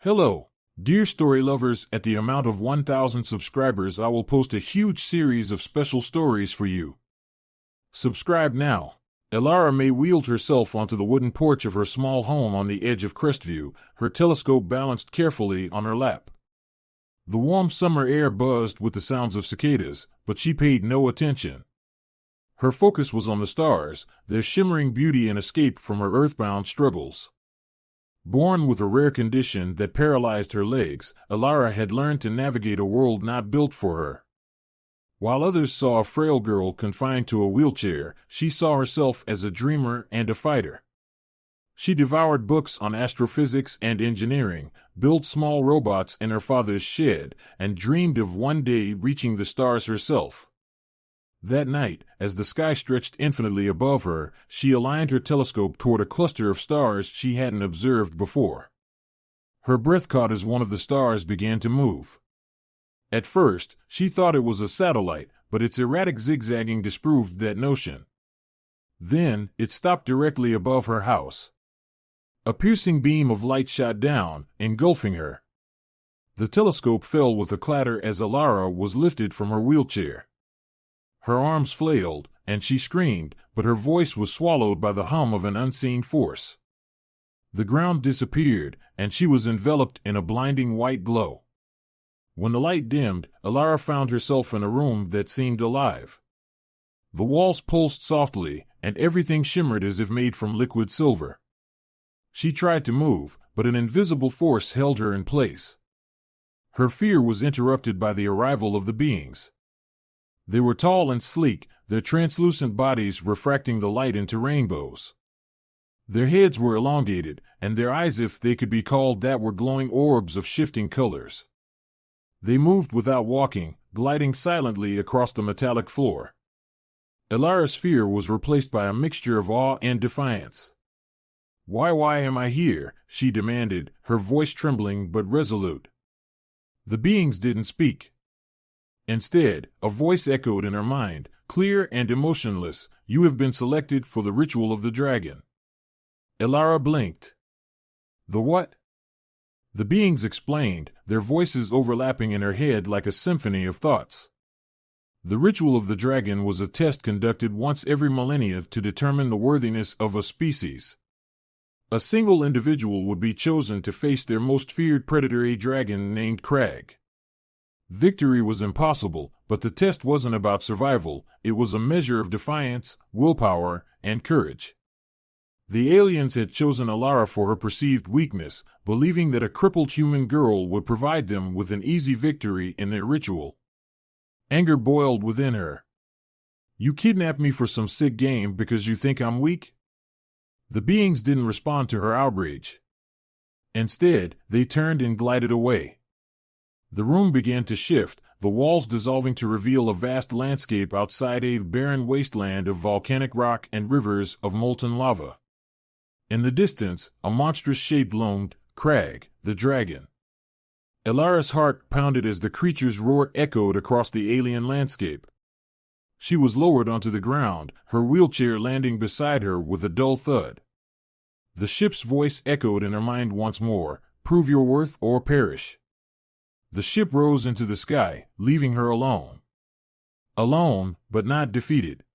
Hello, dear story lovers. At the amount of 1,000 subscribers, I will post a huge series of special stories for you. Subscribe now. Elara May wheeled herself onto the wooden porch of her small home on the edge of Crestview, her telescope balanced carefully on her lap. The warm summer air buzzed with the sounds of cicadas, but she paid no attention. Her focus was on the stars, their shimmering beauty and escape from her earthbound struggles. Born with a rare condition that paralyzed her legs, Elara had learned to navigate a world not built for her. While others saw a frail girl confined to a wheelchair, she saw herself as a dreamer and a fighter. She devoured books on astrophysics and engineering, built small robots in her father's shed, and dreamed of one day reaching the stars herself. That night, as the sky stretched infinitely above her, she aligned her telescope toward a cluster of stars she hadn't observed before. Her breath caught as one of the stars began to move. At first, she thought it was a satellite, but its erratic zigzagging disproved that notion. Then, it stopped directly above her house. A piercing beam of light shot down, engulfing her. The telescope fell with a clatter as Elara was lifted from her wheelchair. Her arms flailed, and she screamed, but her voice was swallowed by the hum of an unseen force. The ground disappeared, and she was enveloped in a blinding white glow. When the light dimmed, Elara found herself in a room that seemed alive. The walls pulsed softly, and everything shimmered as if made from liquid silver. She tried to move, but an invisible force held her in place. Her fear was interrupted by the arrival of the beings. They were tall and sleek, their translucent bodies refracting the light into rainbows. Their heads were elongated, and their eyes, if they could be called that, were glowing orbs of shifting colors. They moved without walking, gliding silently across the metallic floor. Elara's fear was replaced by a mixture of awe and defiance. Why am I here?" she demanded, her voice trembling but resolute. The beings didn't speak. Instead, a voice echoed in her mind, clear and emotionless. "You have been selected for the ritual of the dragon." Elara blinked. "The what?" The beings explained, their voices overlapping in her head like a symphony of thoughts. The ritual of the dragon was a test conducted once every millennia to determine the worthiness of a species. A single individual would be chosen to face their most feared predator, a dragon named Crag. Victory was impossible, but the test wasn't about survival, it was a measure of defiance, willpower, and courage. The aliens had chosen Elara for her perceived weakness, believing that a crippled human girl would provide them with an easy victory in their ritual. Anger boiled within her. "You kidnapped me for some sick game because you think I'm weak?" The beings didn't respond to her outrage. Instead, they turned and glided away. The room began to shift, the walls dissolving to reveal a vast landscape outside, a barren wasteland of volcanic rock and rivers of molten lava. In the distance, a monstrous shape loomed, Crag, the dragon. Elara's heart pounded as the creature's roar echoed across the alien landscape. She was lowered onto the ground, her wheelchair landing beside her with a dull thud. The ship's voice echoed in her mind once more, "Prove your worth or perish." The ship rose into the sky, leaving her alone. Alone, but not defeated.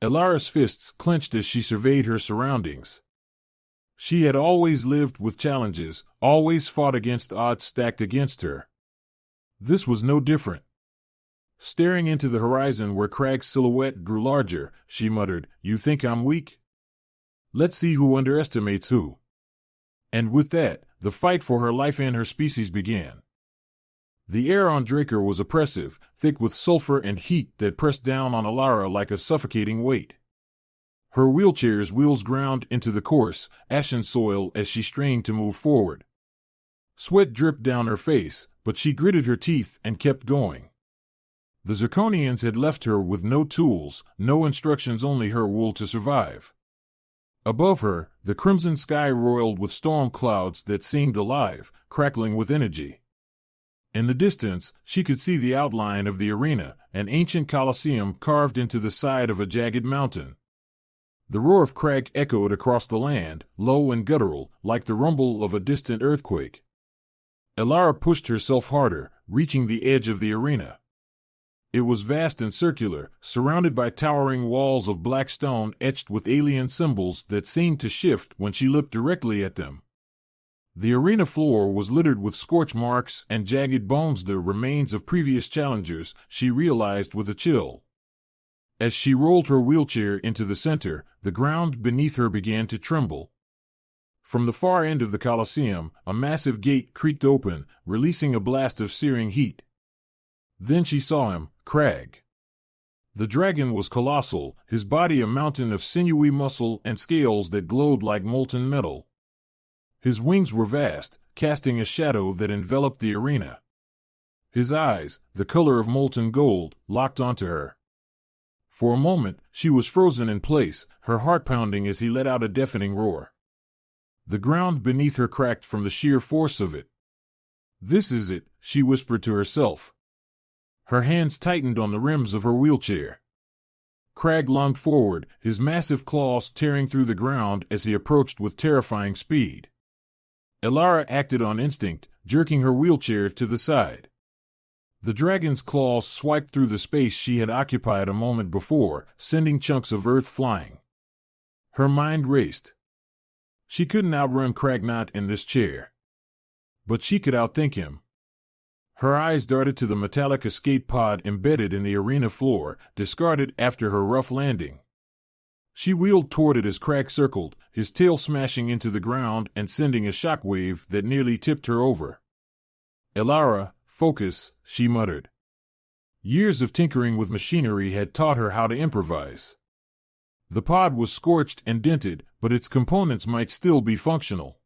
Elara's fists clenched as she surveyed her surroundings. She had always lived with challenges, always fought against odds stacked against her. This was no different. Staring into the horizon where Crag's silhouette grew larger, she muttered, "You think I'm weak? Let's see who underestimates who." And with that, the fight for her life and her species began. The air on Draker was oppressive, thick with sulfur and heat that pressed down on Elara like a suffocating weight. Her wheelchair's wheels ground into the coarse, ashen soil as she strained to move forward. Sweat dripped down her face, but she gritted her teeth and kept going. The Zirconians had left her with no tools, no instructions, only her will to survive. Above her, the crimson sky roiled with storm clouds that seemed alive, crackling with energy. In the distance, she could see the outline of the arena, an ancient coliseum carved into the side of a jagged mountain. The roar of Crag echoed across the land, low and guttural, like the rumble of a distant earthquake. Elara pushed herself harder, reaching the edge of the arena. It was vast and circular, surrounded by towering walls of black stone etched with alien symbols that seemed to shift when she looked directly at them. The arena floor was littered with scorch marks and jagged bones, the remains of previous challengers, she realized with a chill. As she rolled her wheelchair into the center, the ground beneath her began to tremble. From the far end of the Colosseum, a massive gate creaked open, releasing a blast of searing heat. Then she saw him, Crag. The dragon was colossal, his body a mountain of sinewy muscle and scales that glowed like molten metal. His wings were vast, casting a shadow that enveloped the arena. His eyes, the color of molten gold, locked onto her. For a moment, she was frozen in place, her heart pounding as he let out a deafening roar. The ground beneath her cracked from the sheer force of it. "This is it," she whispered to herself. Her hands tightened on the rims of her wheelchair. Crag lunged forward, his massive claws tearing through the ground as he approached with terrifying speed. Elara acted on instinct, jerking her wheelchair to the side. The dragon's claws swiped through the space she had occupied a moment before, sending chunks of earth flying. Her mind raced. She couldn't outrun Cragnot in this chair. But she could outthink him. Her eyes darted to the metallic escape pod embedded in the arena floor, discarded after her rough landing. She wheeled toward it as Crag circled, his tail smashing into the ground and sending a shockwave that nearly tipped her over. "Elara, focus," she muttered. Years of tinkering with machinery had taught her how to improvise. The pod was scorched and dented, but its components might still be functional.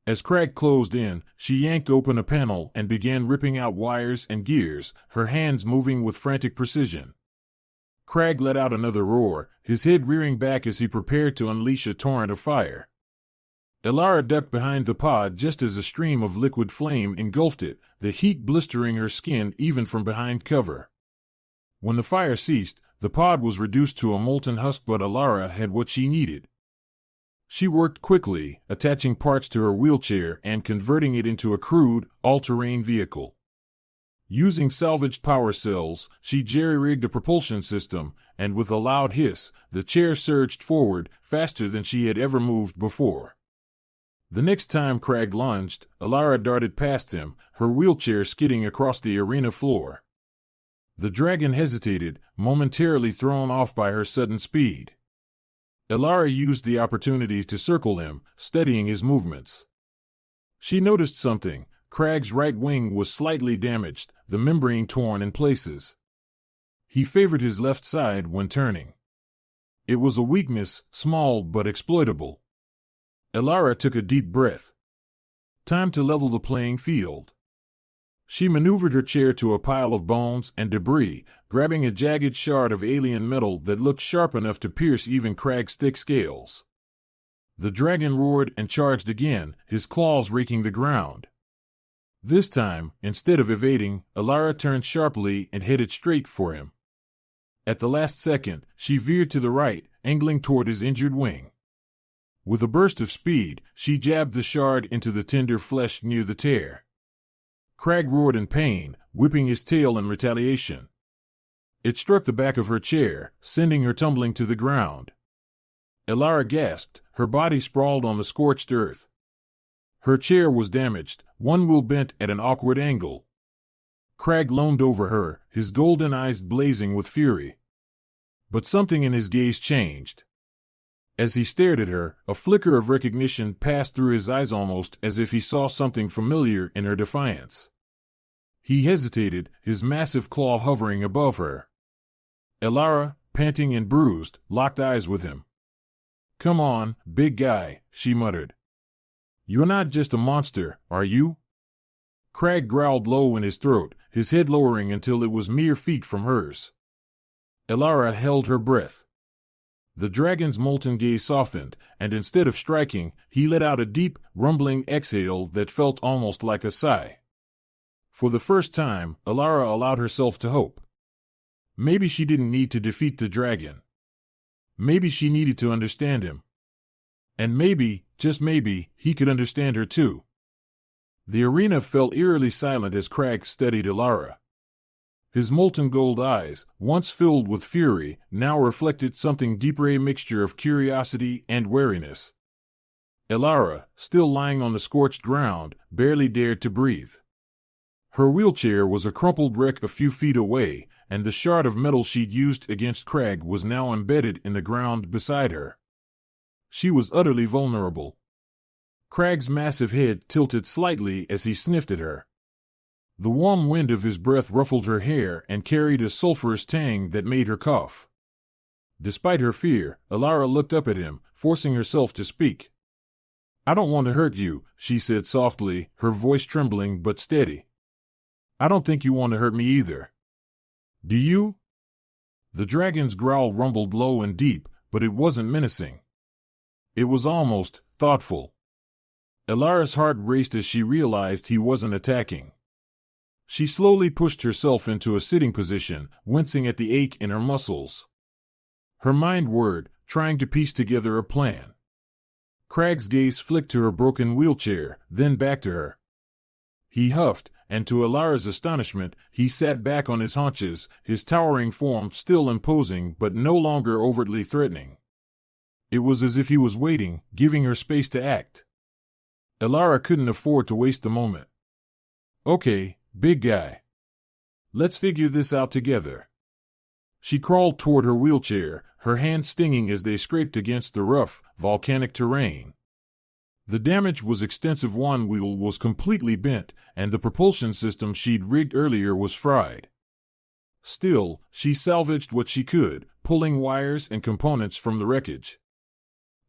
As Crag closed in, she yanked open a panel and began ripping out wires and gears, her hands moving with frantic precision. Crag let out another roar, his head rearing back as he prepared to unleash a torrent of fire. Elara ducked behind the pod just as a stream of liquid flame engulfed it, the heat blistering her skin even from behind cover. When the fire ceased, the pod was reduced to a molten husk, but Elara had what she needed. She worked quickly, attaching parts to her wheelchair and converting it into a crude, all-terrain vehicle. Using salvaged power cells, she jerry-rigged a propulsion system, and with a loud hiss, the chair surged forward, faster than she had ever moved before. The next time Crag lunged, Elara darted past him, her wheelchair skidding across the arena floor. The dragon hesitated, momentarily thrown off by her sudden speed. Elara used the opportunity to circle him, studying his movements. She noticed something. Crag's right wing was slightly damaged, the membrane torn in places. He favored his left side when turning. It was a weakness, small but exploitable. Elara took a deep breath. Time to level the playing field. She maneuvered her chair to a pile of bones and debris, grabbing a jagged shard of alien metal that looked sharp enough to pierce even Crag's thick scales. The dragon roared and charged again, his claws raking the ground. This time, instead of evading, Elara turned sharply and headed straight for him. At the last second, she veered to the right, angling toward his injured wing. With a burst of speed, she jabbed the shard into the tender flesh near the tear. Crag roared in pain, whipping his tail in retaliation. It struck the back of her chair, sending her tumbling to the ground. Elara gasped, her body sprawled on the scorched earth. Her chair was damaged, one wheel bent at an awkward angle. Crag loomed over her, his golden eyes blazing with fury. But something in his gaze changed. As he stared at her, a flicker of recognition passed through his eyes, almost as if he saw something familiar in her defiance. He hesitated, his massive claw hovering above her. Elara, panting and bruised, locked eyes with him. "Come on, big guy," she muttered. "You're not just a monster, are you?" Crag growled low in his throat, his head lowering until it was mere feet from hers. Elara held her breath. The dragon's molten gaze softened, and instead of striking, he let out a deep, rumbling exhale that felt almost like a sigh. For the first time, Elara allowed herself to hope. Maybe she didn't need to defeat the dragon. Maybe she needed to understand him. And maybe, just maybe, he could understand her too. The arena fell eerily silent as Crag studied Elara. His molten gold eyes, once filled with fury, now reflected something deeper, a mixture of curiosity and wariness. Elara, still lying on the scorched ground, barely dared to breathe. Her wheelchair was a crumpled wreck a few feet away, and the shard of metal she'd used against Crag was now embedded in the ground beside her. She was utterly vulnerable. Crag's massive head tilted slightly as he sniffed at her. The warm wind of his breath ruffled her hair and carried a sulphurous tang that made her cough. Despite her fear, Elara looked up at him, forcing herself to speak. "I don't want to hurt you," she said softly, her voice trembling but steady. "I don't think you want to hurt me either. Do you?" The dragon's growl rumbled low and deep, but it wasn't menacing. It was almost thoughtful. Elara's heart raced as she realized he wasn't attacking. She slowly pushed herself into a sitting position, wincing at the ache in her muscles. Her mind whirred, trying to piece together a plan. Crag's gaze flicked to her broken wheelchair, then back to her. He huffed, and to Elara's astonishment, he sat back on his haunches, his towering form still imposing but no longer overtly threatening. It was as if he was waiting, giving her space to act. Elara couldn't afford to waste the moment. "Okay, big guy. Let's figure this out together." She crawled toward her wheelchair, her hands stinging as they scraped against the rough, volcanic terrain. The damage was extensive. One wheel was completely bent, and the propulsion system she'd rigged earlier was fried. Still, she salvaged what she could, pulling wires and components from the wreckage.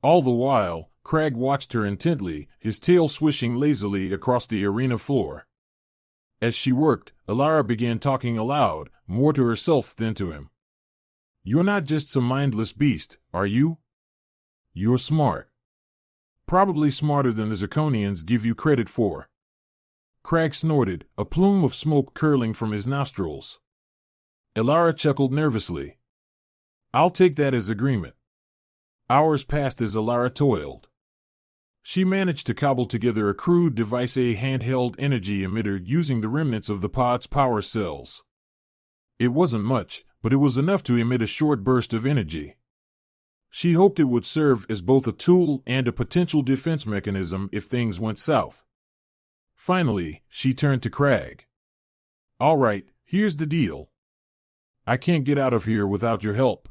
All the while, Crag watched her intently, his tail swishing lazily across the arena floor. As she worked, Elara began talking aloud, more to herself than to him. "You're not just some mindless beast, are you? You're smart. Probably smarter than the Zirconians give you credit for." Crag snorted, a plume of smoke curling from his nostrils. Elara chuckled nervously. "I'll take that as agreement." Hours passed as Elara toiled. She managed to cobble together a crude device, a handheld energy emitter using the remnants of the pod's power cells. It wasn't much, but it was enough to emit a short burst of energy. She hoped it would serve as both a tool and a potential defense mechanism if things went south. Finally, she turned to Crag. "All right, here's the deal. I can't get out of here without your help.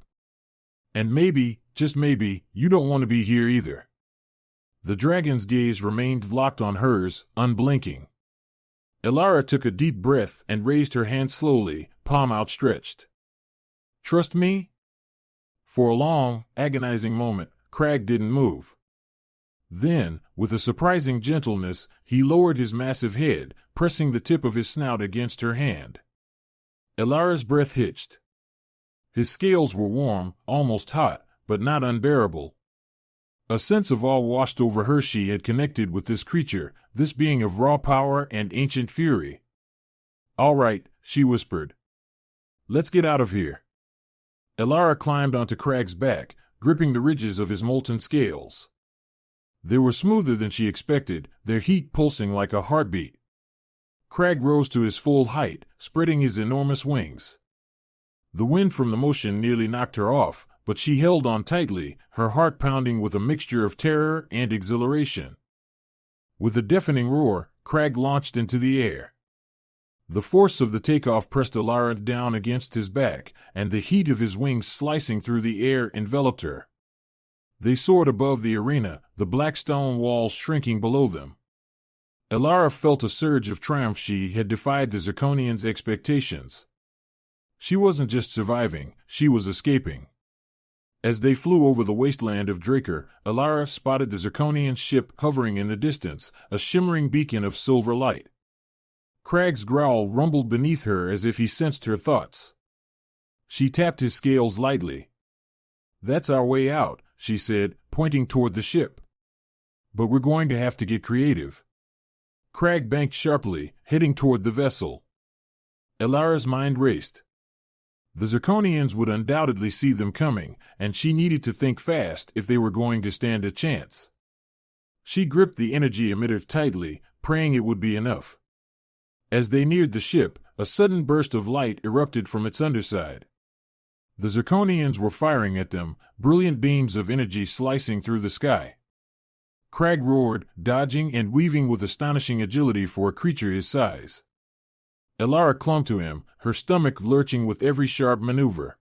And maybe, just maybe, you don't want to be here either." The dragon's gaze remained locked on hers, unblinking. Elara took a deep breath and raised her hand slowly, palm outstretched. "Trust me?" For a long, agonizing moment, Crag didn't move. Then, with a surprising gentleness, he lowered his massive head, pressing the tip of his snout against her hand. Elara's breath hitched. His scales were warm, almost hot, but not unbearable. A sense of awe washed over her. She had connected with this creature, this being of raw power and ancient fury. "All right," she whispered. "Let's get out of here." Elara climbed onto Crag's back, gripping the ridges of his molten scales. They were smoother than she expected, their heat pulsing like a heartbeat. Crag rose to his full height, spreading his enormous wings. The wind from the motion nearly knocked her off, but she held on tightly, her heart pounding with a mixture of terror and exhilaration. With a deafening roar, Crag launched into the air. The force of the takeoff pressed Elara down against his back, and the heat of his wings slicing through the air enveloped her. They soared above the arena, the black stone walls shrinking below them. Elara felt a surge of triumph. She had defied the Zirconians' expectations. She wasn't just surviving, she was escaping. As they flew over the wasteland of Draker, Elara spotted the Zirconian ship hovering in the distance, a shimmering beacon of silver light. Crag's growl rumbled beneath her as if he sensed her thoughts. She tapped his scales lightly. "That's our way out," she said, pointing toward the ship. "But we're going to have to get creative." Crag banked sharply, heading toward the vessel. Elara's mind raced. The Zirconians would undoubtedly see them coming, and she needed to think fast if they were going to stand a chance. She gripped the energy emitter tightly, praying it would be enough. As they neared the ship, a sudden burst of light erupted from its underside. The Zirconians were firing at them, brilliant beams of energy slicing through the sky. Crag roared, dodging and weaving with astonishing agility for a creature his size. Elara clung to him, her stomach lurching with every sharp maneuver.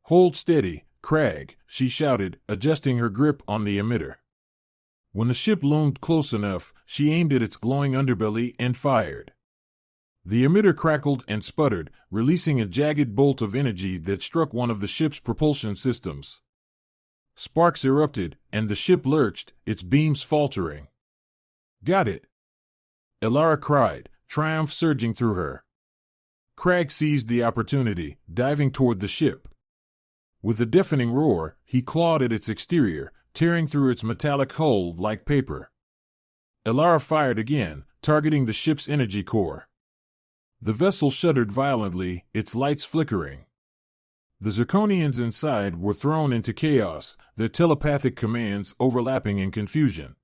"Hold steady, Crag," she shouted, adjusting her grip on the emitter. When the ship loomed close enough, she aimed at its glowing underbelly and fired. The emitter crackled and sputtered, releasing a jagged bolt of energy that struck one of the ship's propulsion systems. Sparks erupted, and the ship lurched, its beams faltering. "Got it!" Elara cried, triumph surging through her. Crag seized the opportunity, diving toward the ship. With a deafening roar, he clawed at its exterior, tearing through its metallic hull like paper. Elara fired again, targeting the ship's energy core. The vessel shuddered violently, its lights flickering. The Zirconians inside were thrown into chaos, their telepathic commands overlapping in confusion.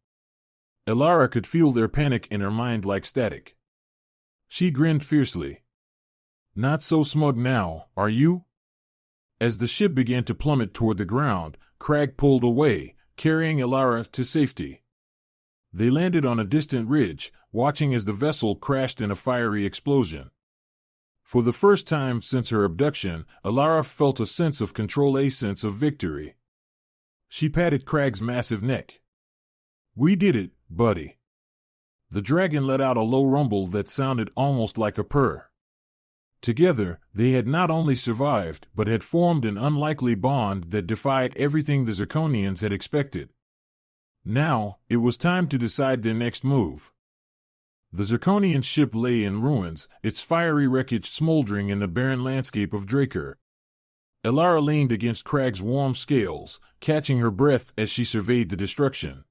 Elara could feel their panic in her mind like static. She grinned fiercely. "Not so smug now, are you?" As the ship began to plummet toward the ground, Crag pulled away, carrying Elara to safety. They landed on a distant ridge, watching as the vessel crashed in a fiery explosion. For the first time since her abduction, Elara felt a sense of control, a sense of victory. She patted Crag's massive neck. "We did it, buddy." The dragon let out a low rumble that sounded almost like a purr. Together, they had not only survived, but had formed an unlikely bond that defied everything the Zirconians had expected. Now, it was time to decide their next move. The Zirconian ship lay in ruins, its fiery wreckage smoldering in the barren landscape of Draker. Elara leaned against Crag's warm scales, catching her breath as she surveyed the destruction.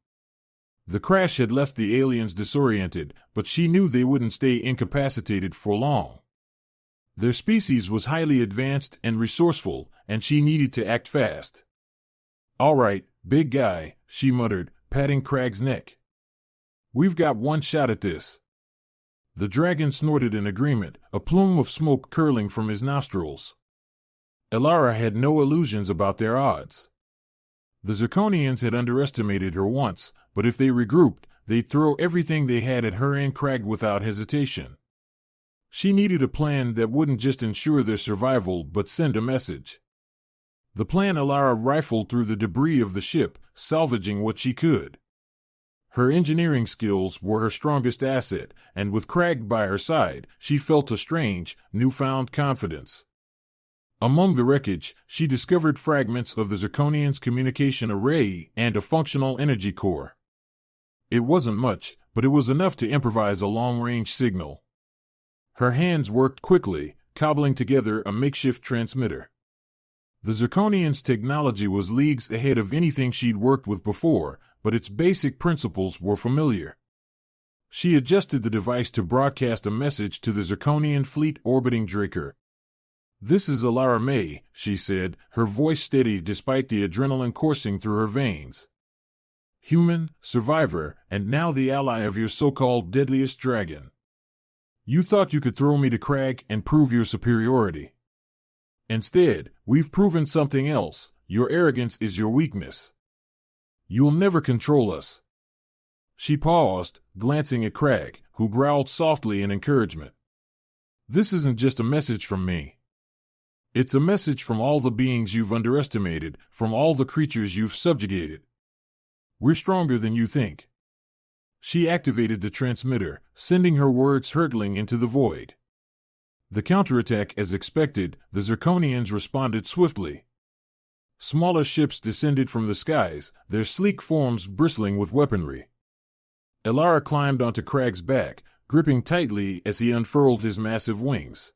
The crash had left the aliens disoriented, but she knew they wouldn't stay incapacitated for long. Their species was highly advanced and resourceful, and she needed to act fast. "All right, big guy," she muttered, patting Crag's neck. "We've got one shot at this." The dragon snorted in agreement, a plume of smoke curling from his nostrils. Elara had no illusions about their odds. The Zirconians had underestimated her once, but if they regrouped, they'd throw everything they had at her and Crag without hesitation. She needed a plan that wouldn't just ensure their survival but send a message. The plan Elara rifled through the debris of the ship, salvaging what she could. Her engineering skills were her strongest asset, and with Crag by her side, she felt a strange, newfound confidence. Among the wreckage, she discovered fragments of the Zirconians' communication array and a functional energy core. It wasn't much, but it was enough to improvise a long-range signal. Her hands worked quickly, cobbling together a makeshift transmitter. The Zirconians' technology was leagues ahead of anything she'd worked with before, but its basic principles were familiar. She adjusted the device to broadcast a message to the Zirconian fleet orbiting Draker. "This is Elara May," she said, her voice steady despite the adrenaline coursing through her veins. "Human, survivor, and now the ally of your so-called Deadliest dragon. You thought you could throw me to Crag and prove your superiority. Instead, we've proven something else. Your arrogance is your weakness. You'll never control us." She paused, glancing at Crag, who growled softly in encouragement. "This isn't just a message from me. It's a message from all the beings you've underestimated, from all the creatures you've subjugated. We're stronger than you think." She activated the transmitter, sending her words hurtling into the void. The counterattack, as expected, the Zirconians responded swiftly. Smaller ships descended from the skies, their sleek forms bristling with weaponry. Elara climbed onto Crag's back, gripping tightly as he unfurled his massive wings.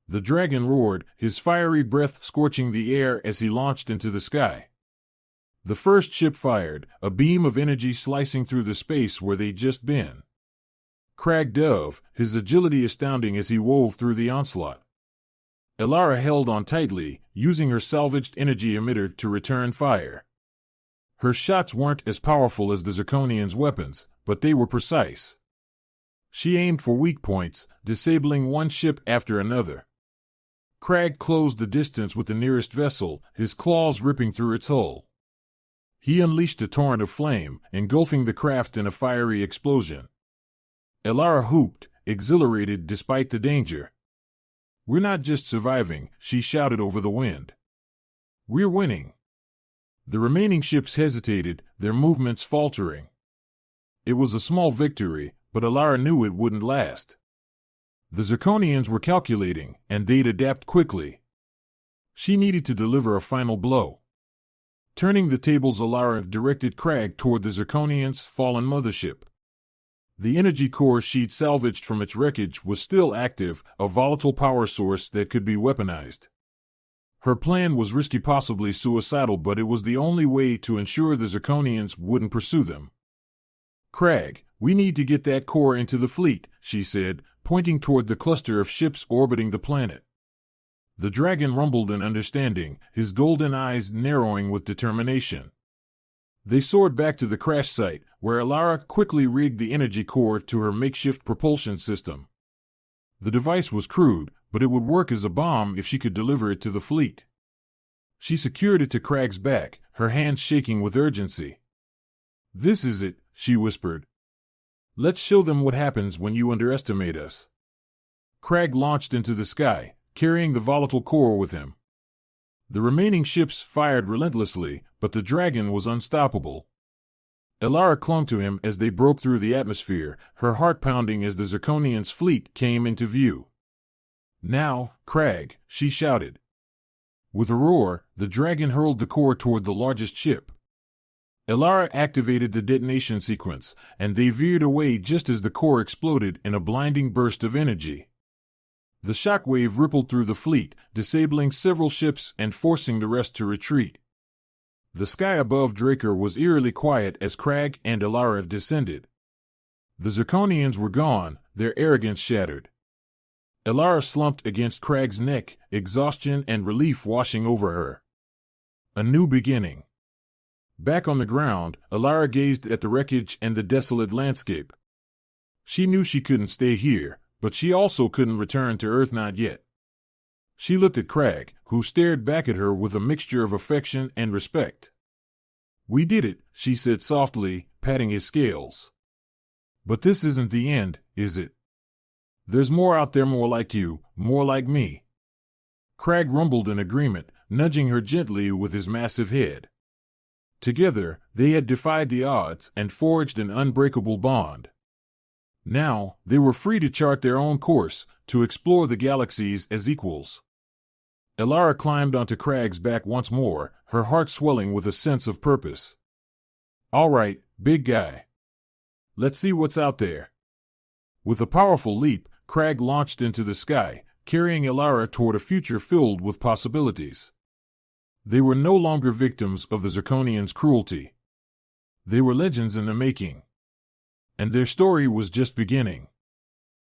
The dragon roared, his fiery breath scorching the air as he launched into the sky. The first ship fired, a beam of energy slicing through the space where they'd just been. Crag dove, his agility astounding as he wove through the onslaught. Elara held on tightly, using her salvaged energy emitter to return fire. Her shots weren't as powerful as the Zirconians' weapons, but they were precise. She aimed for weak points, disabling one ship after another. Crag closed the distance with the nearest vessel, his claws ripping through its hull. He unleashed a torrent of flame, engulfing the craft in a fiery explosion. Elara whooped, exhilarated despite the danger. "We're not just surviving," she shouted over the wind. "We're winning." The remaining ships hesitated, their movements faltering. It was a small victory, but Elara knew it wouldn't last. The Zirconians were calculating, and they'd adapt quickly. She needed to deliver a final blow. Turning the tables, Elara directed Crag toward the Zirconians' fallen mothership. The energy core she'd salvaged from its wreckage was still active, a volatile power source that could be weaponized. Her plan was risky, possibly suicidal, but it was the only way to ensure the Zirconians wouldn't pursue them. "Crag, we need to get that core into the fleet," she said, pointing toward the cluster of ships orbiting the planet. The dragon rumbled in understanding, his golden eyes narrowing with determination. They soared back to the crash site, where Elara quickly rigged the energy core to her makeshift propulsion system. The device was crude, but it would work as a bomb if she could deliver it to the fleet. She secured it to Crag's back, her hands shaking with urgency. "This is it," she whispered. "Let's show them what happens when you underestimate us." Crag launched into the sky, carrying the volatile core with him. The remaining ships fired relentlessly, but the dragon was unstoppable. Elara clung to him as they broke through the atmosphere, her heart pounding as the Zirconians' fleet came into view. "Now, Crag," she shouted. With a roar, the dragon hurled the core toward the largest ship. Elara activated the detonation sequence, and they veered away just as the core exploded in a blinding burst of energy. The shockwave rippled through the fleet, disabling several ships and forcing the rest to retreat. The sky above Draker was eerily quiet as Crag and Elara descended. The Zirconians were gone, their arrogance shattered. Elara slumped against Crag's neck, exhaustion and relief washing over her. A new beginning. Back on the ground, Elara gazed at the wreckage and the desolate landscape. She knew she couldn't stay here, but she also couldn't return to Earth, not yet. She looked at Crag, who stared back at her with a mixture of affection and respect. "We did it," she said softly, patting his scales. "But this isn't the end, is it? There's more out there, more like you, more like me." Crag rumbled in agreement, nudging her gently with his massive head. Together, they had defied the odds and forged an unbreakable bond. Now, they were free to chart their own course, to explore the galaxies as equals. Elara climbed onto Crag's back once more, her heart swelling with a sense of purpose. "All right, big guy. Let's see what's out there." With a powerful leap, Crag launched into the sky, carrying Elara toward a future filled with possibilities. They were no longer victims of the Zirconians' cruelty. They were legends in the making. And their story was just beginning.